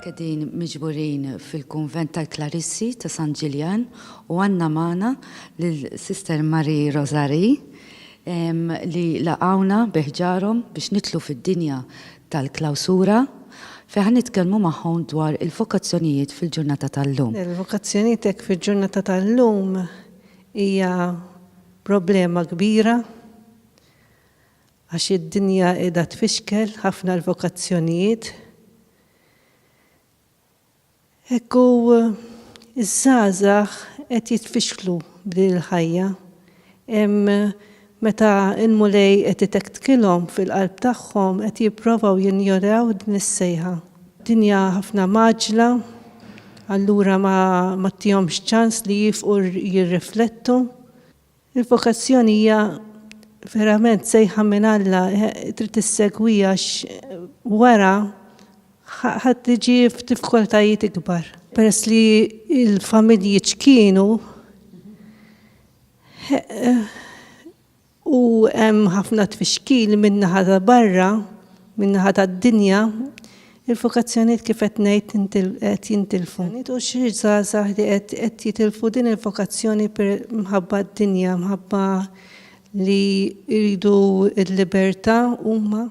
Kedin miġburin fil-Kunvent tal-Klarissi ta' San Ġiljan u għanna maħna l-Sister Marie Rosari li laqawna biħġarom biex nitlu fid-dinja tal-klawsura feħan nitkellmu magħhom dwar il-vokazzjonijiet fil-ġurnata tal-lum. Il-vokazzjonijiet fil-ġurnata tal-lum hija problema kbira għax id-dinja qiegħda tfixkel ħafna l-vokazzjonijiet. Ekku iż-żgħażagħ qed jitfixklu bil-ħajja. Meta il-mulej qed itektkilhom fil-qalb tagħhom qed jippruvaw jinjoraw din is-sejħa. Dinja ħafna maġla, allura ma tihomx ċans li jifqu jirriflettu. Il-vokazzjoni hija verament sejħa minn Alla, trid tissegwiha wara ħadd tiġi f'diffikultajiet ikbar. Peress li l-familji ċkienu u hemm ħafna tfixkil min-naħa ta' barra, min-naħa tad-dinja, il-vokazzjonijiet kif qed ngħid qed jintilfu. U xi żgħażagħ li qed jitilfu din il-vokazzjoni minħabba d-dinja, minħabba li jridu l-libertà huma.